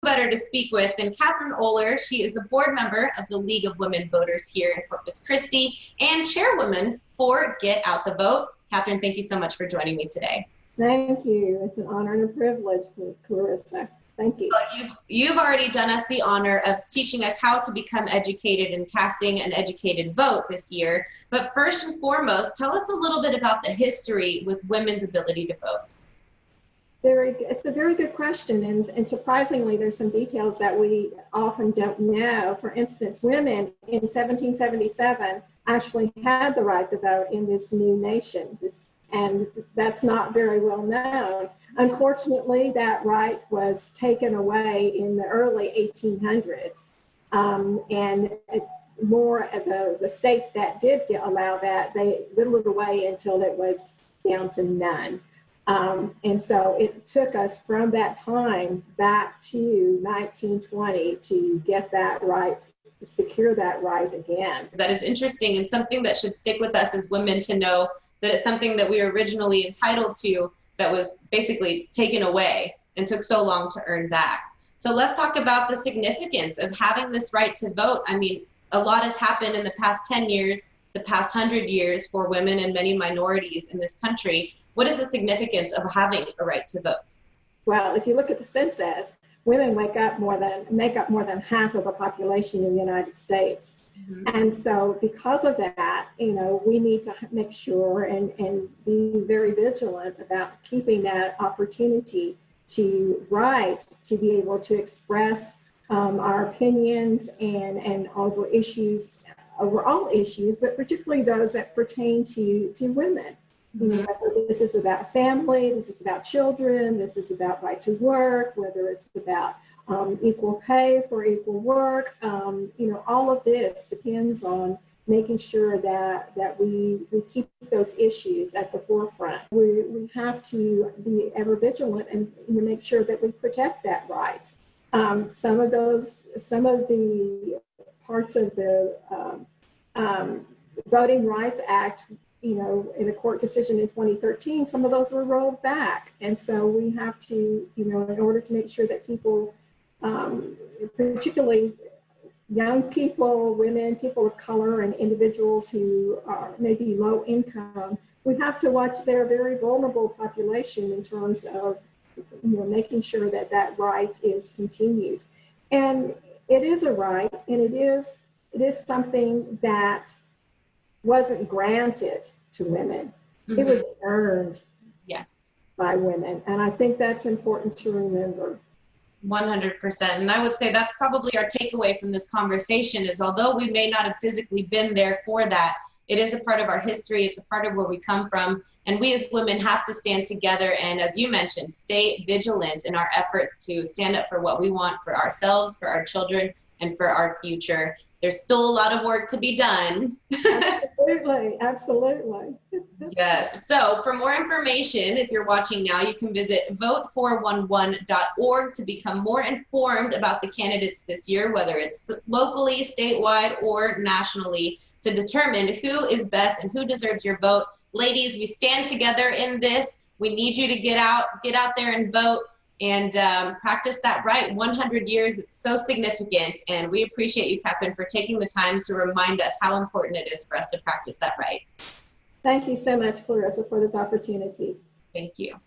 Better to speak with than Catherine Oller. She is the board member of the League of Women Voters here in Corpus Christi and chairwoman for Get Out the Vote. Catherine, thank you so much for joining me today. Thank you. It's an honor and a privilege, Clarissa. Thank you. Well, you've already done us the honor of teaching us how to become educated and casting an educated vote this year. But first and foremost, tell us a little bit about the history with women's ability to vote. It's a very good question, and surprisingly, there's some details that we often don't know. For instance, women in 1777 actually had the right to vote in this new nation, and that's not very well known. Unfortunately, that right was taken away in the early 1800s, and more of the states that did allow that, they whittled it away until it was down to none. And so it took us from that time back to 1920 to get that right, secure that right again. That is interesting and something that should stick with us as women to know that it's something that we were originally entitled to that was basically taken away and took so long to earn back. So let's talk about the significance of having this right to vote. I mean, a lot has happened in the past 10 years, the past 100 years for women and many minorities in this country. What is the significance of having a right to vote? Well, if you look at the census, women make up more than half of the population in the United States. Mm-hmm. And so because of that, we need to make sure and be very vigilant about keeping that opportunity to write, to be able to express our opinions and over all issues, but particularly those that pertain to women. Whether this is about family, this is about children, this is about right to work, whether it's about equal pay for equal work, all of this depends on making sure that we keep those issues at the forefront. We have to be ever vigilant and make sure that we protect that right. Some of the parts of the Voting Rights Act, in a court decision in 2013, some of those were rolled back. And so we have to, in order to make sure that people, particularly young people, women, people of color, and individuals who are maybe low income, we have to watch their very vulnerable population in terms of, making sure that that right is continued. And it is a right, and it is something that wasn't granted to women. Mm-hmm. It was earned by women. And I think that's important to remember. 100%. And I would say that's probably our takeaway from this conversation is although we may not have physically been there for that, it is a part of our history. It's a part of where we come from. And we as women have to stand together and, as you mentioned, stay vigilant in our efforts to stand up for what we want for ourselves, for our children, and for our future. There's still a lot of work to be done. Absolutely. Yes. So for more information, if you're watching now, you can visit vote411.org to become more informed about the candidates this year, whether it's locally, statewide, or nationally, to determine who is best and who deserves your vote. Ladies, we stand together in this. We need you to get out there and vote. And practice that right. 100 years, it's so significant. And we appreciate you, Catherine, for taking the time to remind us how important it is for us to practice that right. Thank you so much, Clarissa, for this opportunity. Thank you.